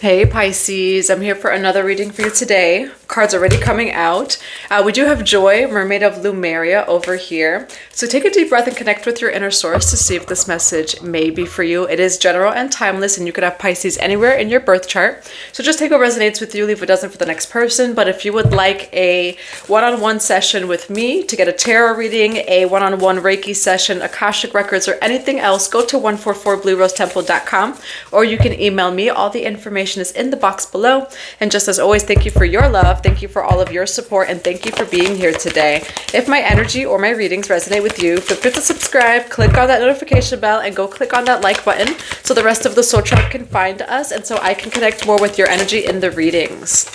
Hey Pisces, I'm here for another reading for you today. Cards already coming out. We do have Joy, Mermaid of Lumeria over here. So take a deep breath and connect with your inner source to see if this message may be for you. It is general and timeless, and you could have Pisces anywhere in your birth chart. So just take what resonates with you, leave what doesn't for the next person. But if you would like a one-on-one session with me to get a tarot reading, a one-on-one Reiki session, Akashic Records, or anything else, go to 144bluerosetemple.com, or you can email me. All the information is in the box below. And just as always, thank you for your love, thank you for all of your support, and thank you for being here today. If my energy or my readings resonate with you, feel free to subscribe, click on that notification bell, and go click on that like button so the rest of the soul tribe can find us and so I can connect more with your energy in the readings.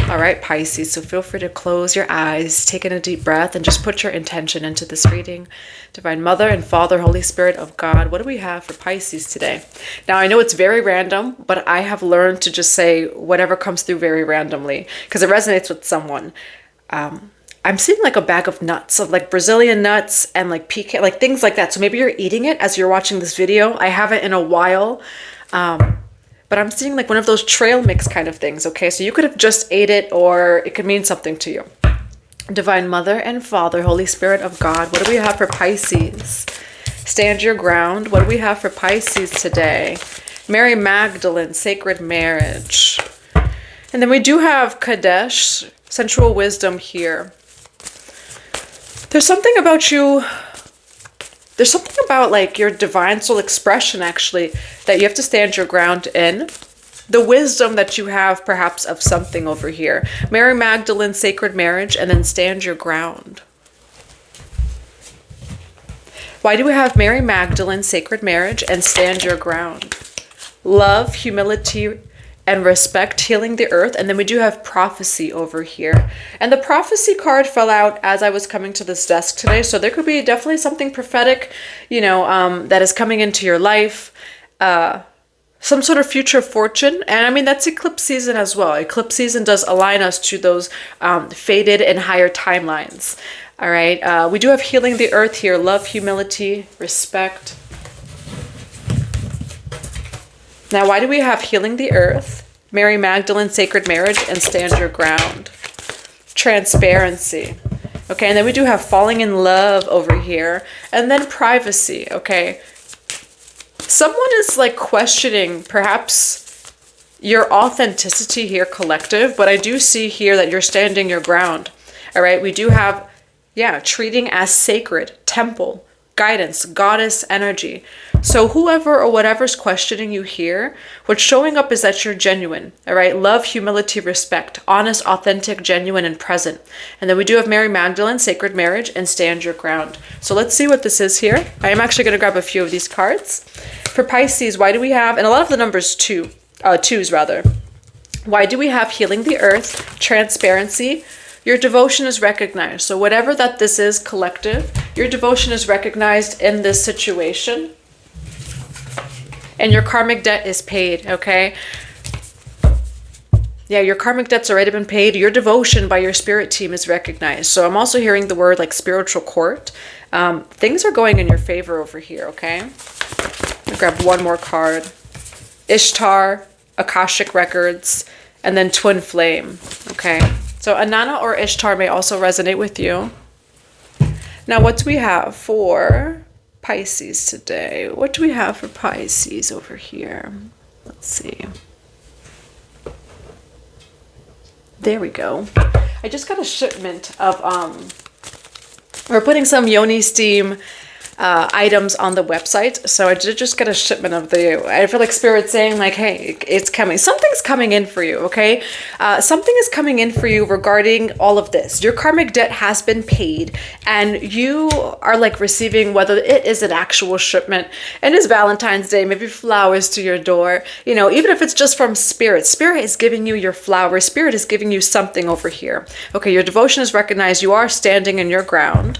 All right, Pisces, so feel free to close your eyes, take in a deep breath, and just put your intention into this reading. Divine Mother and Father, Holy Spirit of God, what do we have for Pisces today? Now, I know it's very random, but I have learned to just say whatever comes through very randomly because it resonates with someone. I'm seeing like a bag of nuts, of like Brazilian nuts and like pecan, like things like that. So maybe you're eating it as you're watching this video. I haven't in a while. But I'm seeing like one of those trail mix kind of things, okay? So you could have just ate it, or it could mean something to you. Divine Mother and Father, Holy Spirit of God, what do we have for Pisces? Stand your ground. What do we have for Pisces today? Mary Magdalene, Sacred Marriage. And then we do have Kadesh, Sensual Wisdom here. There's something about you... There's something about like your divine soul expression actually that you have to stand your ground in. The wisdom that you have perhaps of something over here. Mary Magdalene, Sacred Marriage, and then stand your ground. Why do we have Mary Magdalene, Sacred Marriage, and stand your ground? Love, humility, and respect, healing the earth. And then we do have prophecy over here. And the prophecy card fell out as I was coming to this desk today. So there could be definitely something prophetic, you know, that is coming into your life. Some sort of future fortune. And I mean, that's eclipse season as well. Eclipse season does align us to those faded and higher timelines. All right. We do have healing the earth here. Love, humility, respect. Now, why do we have healing the earth, Mary Magdalene, Sacred Marriage, and stand your ground? Transparency. Okay, and then we do have falling in love over here. And then privacy, okay? Someone is like questioning perhaps your authenticity here, collective, but I do see here that you're standing your ground. All right, we do have, yeah, treating as sacred, temple, guidance, goddess energy. So whoever or whatever's questioning you here, what's showing up is that you're genuine, all right? Love, humility, respect, honest, authentic, genuine, and present. And then we do have Mary Magdalene, Sacred Marriage, and stand your ground. So let's see what this is here. I am actually going to grab a few of these cards. For Pisces, why do we have, and a lot of the numbers twos rather. Why do we have healing the earth, transparency? Your devotion is recognized. So whatever that this is, collective, your devotion is recognized in this situation. And your karmic debt is paid, okay? Yeah, your karmic debt's already been paid. Your devotion by your spirit team is recognized. So I'm also hearing the word like spiritual court. Things are going in your favor over here, okay? I'll grab one more card. Ishtar, Akashic Records, and then Twin Flame, okay? So Anana or Ishtar may also resonate with you. Now, what do we have for Pisces today? What do we have for Pisces over here? Let's see. There we go. I just got a shipment of, we're putting some Yoni Steam items on the website. So I did just get a shipment of I feel like Spirit saying like, hey, it's coming. Something's coming in for you, okay? Something is coming in for you regarding all of this. Your karmic debt has been paid and you are like receiving, whether it is an actual shipment and it's Valentine's Day, maybe flowers to your door, you know, even if it's just from Spirit. Spirit is giving you your flowers. Spirit is giving you something over here. Okay, your devotion is recognized. You are standing in your ground.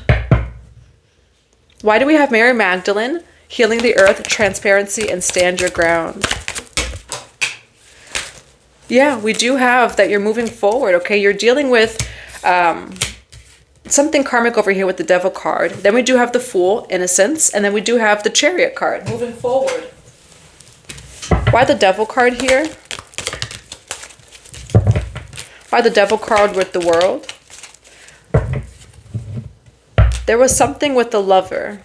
Why do we have Mary Magdalene, healing the earth, transparency, and stand your ground? Yeah, we do have that you're moving forward, okay? You're dealing with something karmic over here with the Devil card. Then we do have the Fool, Innocence, and then we do have the Chariot card, moving forward. Why the Devil card here? Why the Devil card with the World? There was something with the Lover.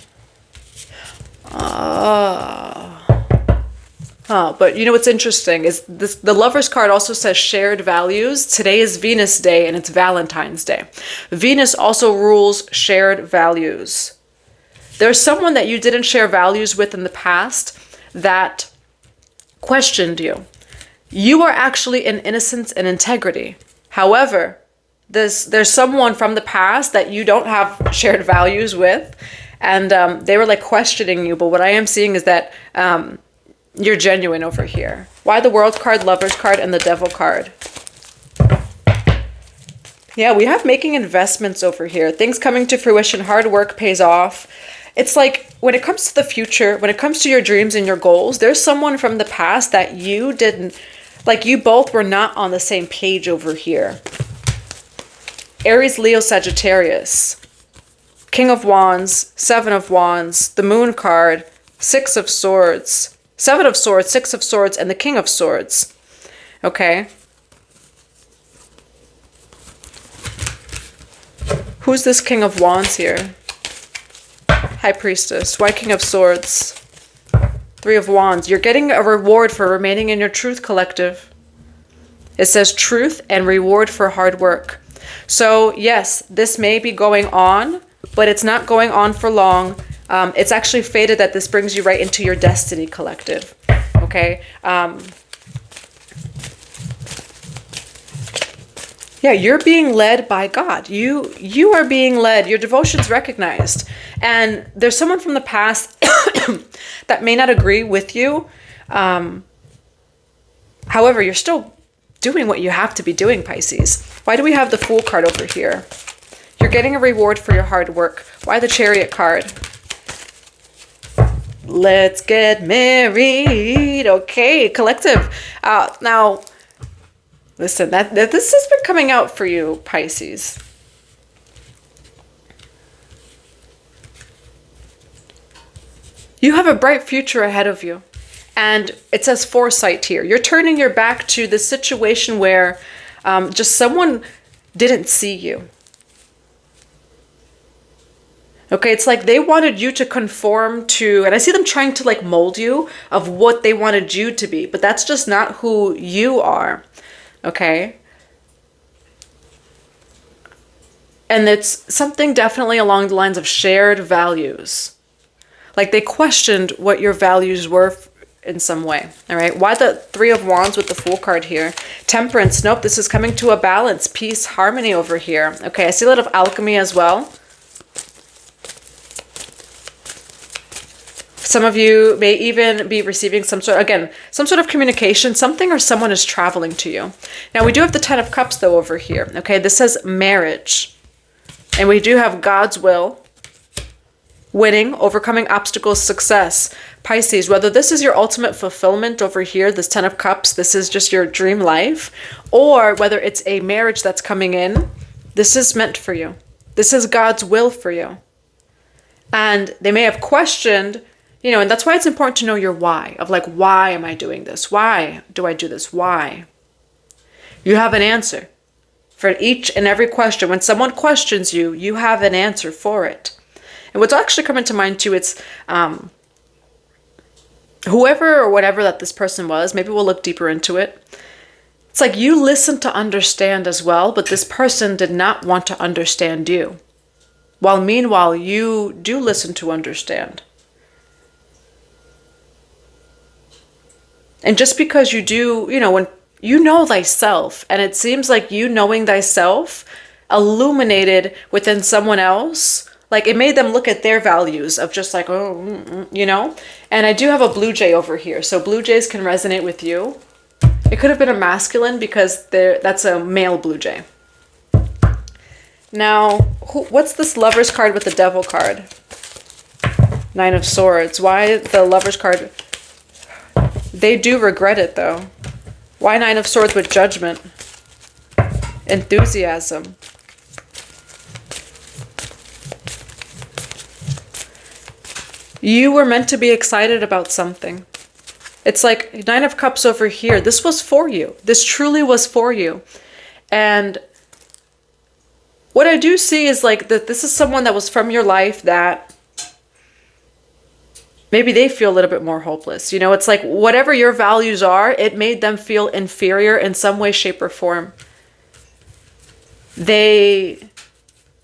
But you know what's interesting is this, the Lover's card also says shared values. Today is Venus Day and it's Valentine's Day. Venus also rules shared values. There's someone that you didn't share values with in the past that questioned you. You are actually in innocence and integrity. However, there's someone from the past that you don't have shared values with, and they were like questioning you. But what I am seeing is that you're genuine over here. Why the World card, Lover's card, and the Devil card? Yeah, we have making investments over here. Things coming to fruition. Hard work pays off. It's like when it comes to the future, when it comes to your dreams and your goals, there's someone from the past that you didn't, like you both were not on the same page over here. Aries, Leo, Sagittarius. King of Wands, Seven of Wands, the Moon card, Six of Swords, Seven of Swords, Six of Swords, and the King of Swords. Okay. Who's this King of Wands here? High Priestess. Why King of Swords? Three of Wands. You're getting a reward for remaining in your truth, collective. It says truth and reward for hard work. So yes, this may be going on, but it's not going on for long. It's actually fated that this brings you right into your destiny, collective. Okay. Yeah, you're being led by God. You are being led. Your devotion's recognized. And there's someone from the past that may not agree with you. However, you're still doing what you have to be doing, Pisces. Why do we have the Fool card over here? You're getting a reward for your hard work. Why the Chariot card? Let's get married. Okay, collective. Now, listen, this has been coming out for you, Pisces. You have a bright future ahead of you. And it says foresight here. You're turning your back to the situation where just someone didn't see you. Okay, it's like they wanted you to conform to, and I see them trying to like mold you of what they wanted you to be, but that's just not who you are. Okay. And it's something definitely along the lines of shared values. Like they questioned what your values were in some way. All right. Why the Three of Wands with the Fool card here? Temperance. Nope. This is coming to a balance, peace, harmony over here. Okay. I see a lot of alchemy as well. Some of you may even be receiving some sort of communication, something or someone is traveling to you. Now we do have the Ten of Cups though over here. Okay, this says marriage. And we do have God's will, winning, overcoming obstacles, success. Pisces, whether this is your ultimate fulfillment over here, this Ten of Cups, this is just your dream life, or whether it's a marriage that's coming in, this is meant for you. This is God's will for you. And they may have questioned, you know, and that's why it's important to know your why, of like, why am I doing this? Why do I do this? Why? You have an answer for each and every question. When someone questions you, you have an answer for it. And what's actually coming to mind too, it's whoever or whatever that this person was, maybe we'll look deeper into it. It's like you listen to understand as well, but this person did not want to understand you. While meanwhile, you do listen to understand. And just because you do, you know, when you know thyself, and it seems like you knowing thyself illuminated within someone else, like it made them look at their values of just like, oh, you know. And I do have a blue jay over here. So blue jays can resonate with you. It could have been a masculine because that's a male blue jay. Now, what's this Lover's card with the Devil card? Nine of Swords. Why the Lover's card? They do regret it though. Why Nine of Swords with Judgment? Enthusiasm. You were meant to be excited about something. It's like Nine of Cups over here. This was for you. This truly was for you. And what I do see is like that this is someone that was from your life that maybe they feel a little bit more hopeless. You know, it's like whatever your values are, it made them feel inferior in some way, shape, or form. They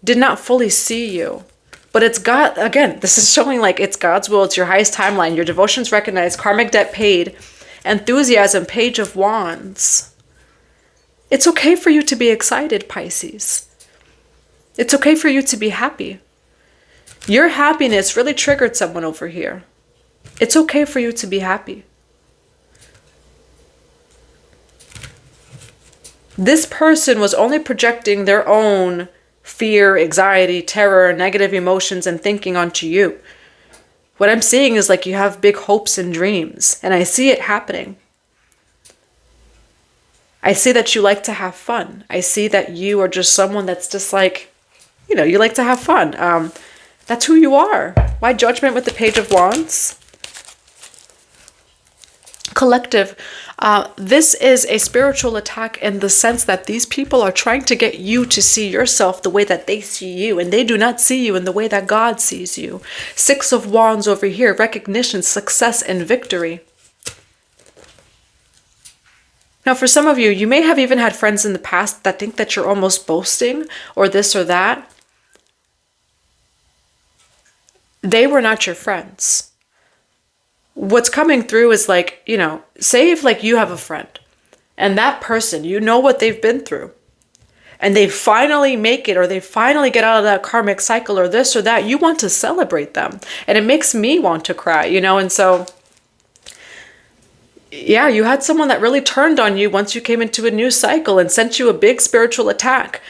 did not fully see you. But it's God, again, this is showing like it's God's will. It's your highest timeline. Your devotions recognized, karmic debt paid, enthusiasm, page of wands. It's okay for you to be excited, Pisces. It's okay for you to be happy. Your happiness really triggered someone over here. It's okay for you to be happy. This person was only projecting their own fear, anxiety, terror, negative emotions, and thinking onto you. What I'm seeing is like you have big hopes and dreams, and I see it happening. I see that you like to have fun. I see that you are just someone that's just like, you know, you like to have fun. That's who you are. Why judgment with the Page of Wands? Collective. This is a spiritual attack in the sense that these people are trying to get you to see yourself the way that they see you, and they do not see you in the way that God sees you. Six of Wands over here, recognition, success, and victory. Now, for some of you, you may have even had friends in the past that think that you're almost boasting or this or that. They were not your friends. What's coming through is like, you know, say if like you have a friend and that person, you know what they've been through and they finally make it or they finally get out of that karmic cycle or this or that, you want to celebrate them. And it makes me want to cry, you know? And so, yeah, you had someone that really turned on you once you came into a new cycle and sent you a big spiritual attack.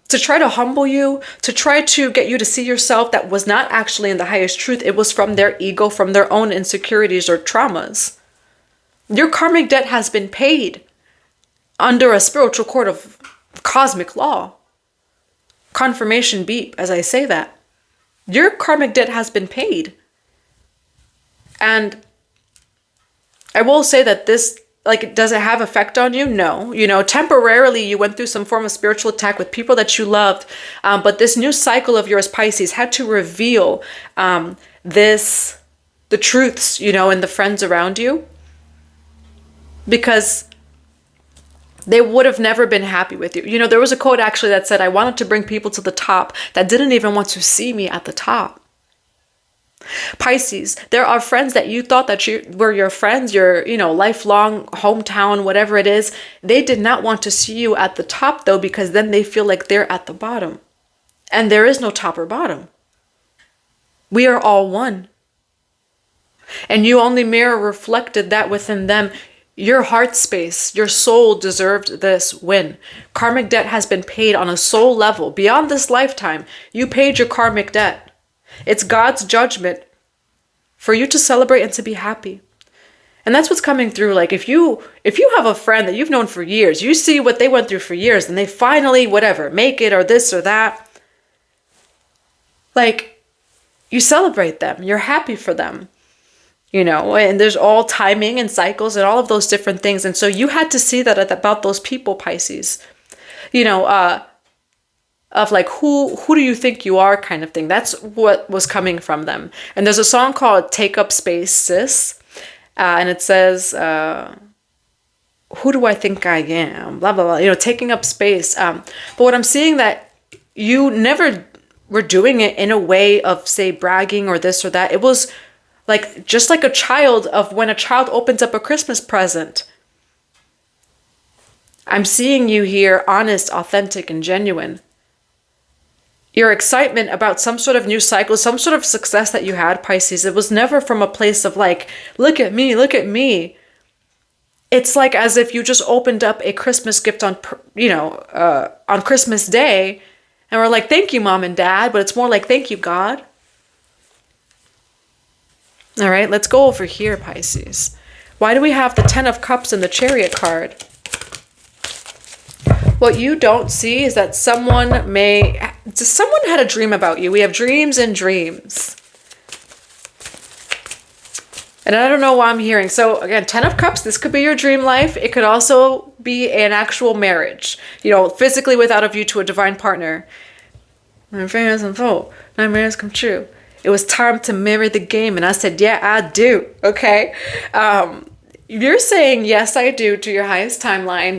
To try to humble you, to try to get you to see yourself that was not actually in the highest truth. It was from their ego, from their own insecurities or traumas. Your karmic debt has been paid under a spiritual court of cosmic law. Confirmation beep as I say that. Your karmic debt has been paid. And I will say that this, like, does it have effect on you? No. You know, temporarily you went through some form of spiritual attack with people that you loved. But this new cycle of yours, Pisces, had to reveal the truths, you know, and the friends around you. Because they would have never been happy with you. You know, there was a quote actually that said, I wanted to bring people to the top that didn't even want to see me at the top. Pisces, there are friends that you thought that you were your friends, your, you know, lifelong hometown, whatever it is. They did not want to see you at the top though, because then they feel like they're at the bottom. And there is no top or bottom. We are all one. And you only mirror reflected that within them. Your heart space, your soul deserved this win. Karmic debt has been paid on a soul level. Beyond this lifetime, you paid your karmic debt. It's God's judgment for you to celebrate and to be happy. And that's what's coming through. Like if you have a friend that you've known for years, you see what they went through for years and they finally, whatever, make it or this or that. Like you celebrate them. You're happy for them. You know, and there's all timing and cycles and all of those different things. And so you had to see that about those people, Pisces. You know, of like, who do you think you are kind of thing. That's what was coming from them. And there's a song called Take Up Space, Sis. And it says, who do I think I am? Blah, blah, blah. You know, taking up space. But what I'm seeing that you never were doing it in a way of, say, bragging or this or that. It was like, just like a child of when a child opens up a Christmas present. I'm seeing you here honest, authentic, and genuine. Your excitement about some sort of new cycle, some sort of success that you had, Pisces, it was never from a place of like, look at me, look at me. It's like as if you just opened up a Christmas gift on, you know, on Christmas Day and we're like, thank you, Mom and Dad, but it's more like, thank you, God. All right, let's go over here, Pisces. Why do we have the Ten of Cups and the Chariot card? What you don't see is that someone had a dream about you. We have dreams and dreams. And I don't know why I'm hearing. So again, Ten of Cups, this could be your dream life. It could also be an actual marriage, you know, physically without a view to a divine partner. My fingers and fold, nightmares come true. It was time to marry the game, and I said, yeah, I do. Okay. You're saying, yes, I do to your highest timeline.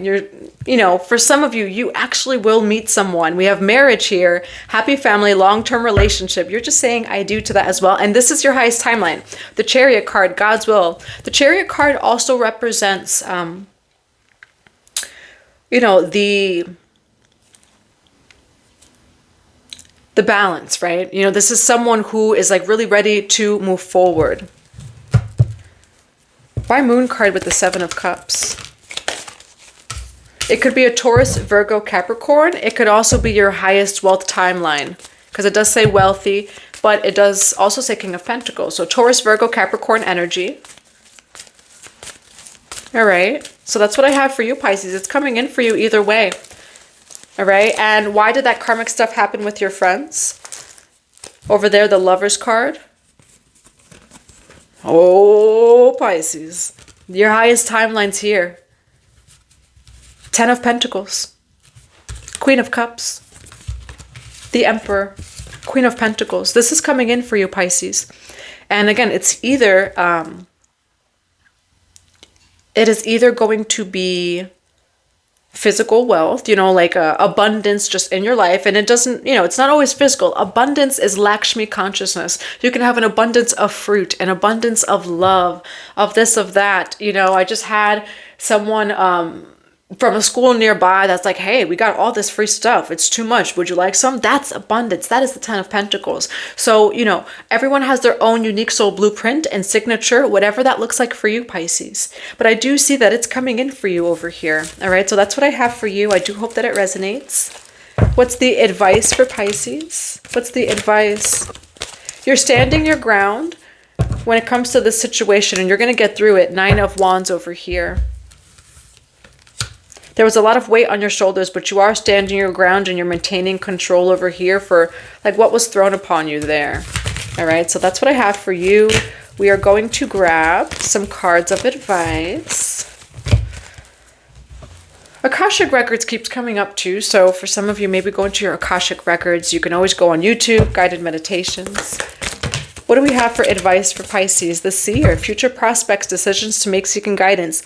You know, for some of you, you actually will meet someone. We have marriage here, happy family, long-term relationship. You're just saying, I do to that as well. And this is your highest timeline. The Chariot card, God's will. The Chariot card also represents, you know, the balance, right? You know, this is someone who is like really ready to move forward. Why Moon card with the Seven of Cups? It could be a Taurus, Virgo, Capricorn. It could also be your highest wealth timeline, because it does say wealthy, but it does also say King of Pentacles. So Taurus, Virgo, Capricorn energy. All right. So that's what I have for you, Pisces. It's coming in for you either way. All right. And why did that karmic stuff happen with your friends? Over there, the Lovers card. Oh, Pisces. Your highest timeline's here. Ten of Pentacles. Queen of Cups. The Emperor. Queen of Pentacles. This is coming in for you, Pisces. And again, it's either... it is either going to be physical wealth, you know, like abundance just in your life. And it doesn't, you know, it's not always physical. Abundance is Lakshmi consciousness. You can have an abundance of fruit, an abundance of love, of this, of that. You know, I just had someone from a school nearby that's like, hey, we got all this free stuff. It's too much. Would you like some? That's abundance. That is the Ten of Pentacles. So, you know, everyone has their own unique soul blueprint and signature, whatever that looks like for you, Pisces. But I do see that it's coming in for you over here. All right. So that's what I have for you. I do hope that it resonates. What's the advice for Pisces? What's the advice? You're standing your ground when it comes to this situation, and you're going to get through it. Nine of Wands over here. There was a lot of weight on your shoulders, but you are standing your ground and you're maintaining control over here for like what was thrown upon you there. All right, so that's what I have for you. We are going to grab some cards of advice. Akashic Records keeps coming up too. So for some of you, maybe go into your Akashic Records. You can always go on YouTube, guided meditations. What do we have for advice for Pisces? The Seer, future prospects, decisions to make, seeking guidance.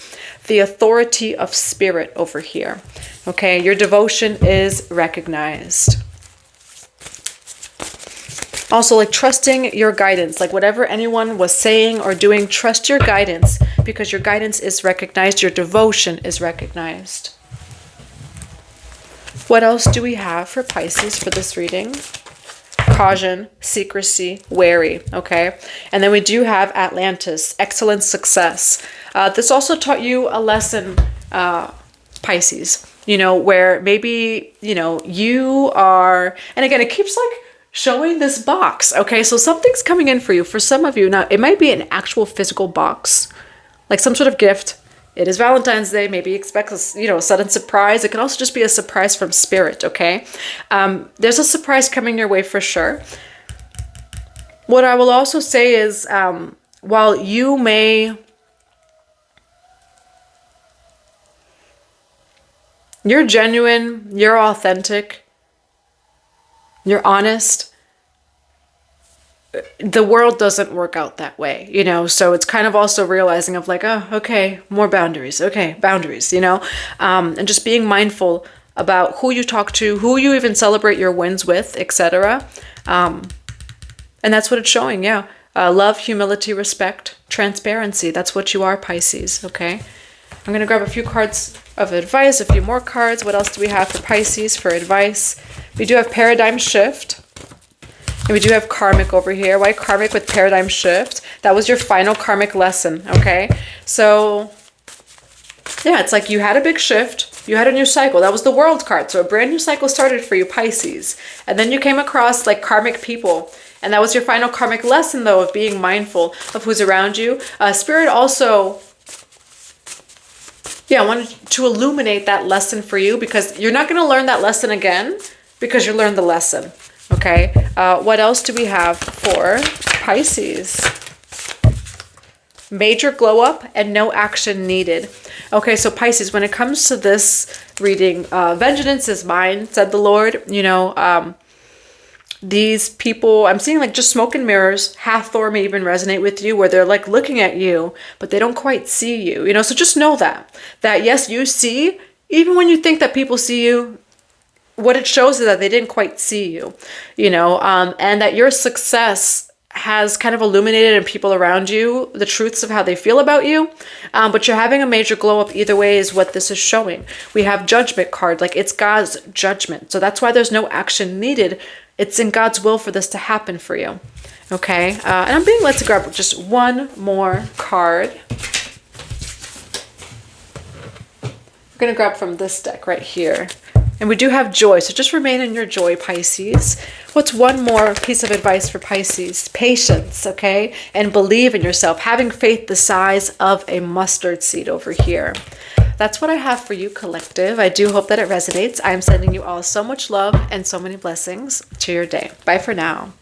The Authority of Spirit over here. Okay, your devotion is recognized. Also, like trusting your guidance, like whatever anyone was saying or doing, trust your guidance because your guidance is recognized. Your devotion is recognized. What else do we have for Pisces for this reading? Caution, secrecy, wary, okay? And then we do have Atlantis, excellent success. This also taught you a lesson, Pisces, you know, where maybe, you know, you are, and again, it keeps like showing this box, okay? So something's coming in for you. For some of you, now it might be an actual physical box, like some sort of gift. It is Valentine's Day. Maybe expect a, you know, a sudden surprise. It can also just be a surprise from spirit, okay? There's a surprise coming your way for sure. What I will also say is, while you may... You're genuine, you're authentic, you're honest. The world doesn't work out that way, you know, so it's kind of also realizing of like, oh, okay, more boundaries. Okay, boundaries, you know, and just being mindful about who you talk to, who you even celebrate your wins with, etc. And that's what it's showing, yeah. Love, humility, respect, transparency. That's what you are, Pisces, okay? I'm going to grab a few cards of advice, a few more cards. What else do we have for Pisces for advice? We do have Paradigm Shift. And we do have Karmic over here. Why Karmic with Paradigm Shift? That was your final Karmic lesson, okay? So, yeah, it's like you had a big shift. You had a new cycle. That was the World card. So a brand new cycle started for you, Pisces. And then you came across like karmic people. And that was your final karmic lesson, though, of being mindful of who's around you. Spirit also, yeah, wanted to illuminate that lesson for you because you're not going to learn that lesson again because you learned the lesson. Okay, what else do we have for Pisces? Major glow up and no action needed. Okay, so Pisces, when it comes to this reading, vengeance is mine, said the Lord. You know, these people, I'm seeing like just smoke and mirrors. Hathor may even resonate with you, where they're like looking at you, but they don't quite see you, you know? So just know that yes, you see, even when you think that people see you, what it shows is that they didn't quite see you, you know, and that your success has kind of illuminated in people around you the truths of how they feel about you, but you're having a major glow up either way is what this is showing. We have Judgment card, like it's God's judgment. So that's why there's no action needed. It's in God's will for this to happen for you. Okay, and I'm being led to grab just one more card. We're going to grab from this deck right here. And we do have joy, so just remain in your joy, Pisces. What's one more piece of advice for Pisces? Patience, okay? And believe in yourself. Having faith the size of a mustard seed over here. That's what I have for you, collective. I do hope that it resonates. I'm sending you all so much love and so many blessings to your day. Bye for now.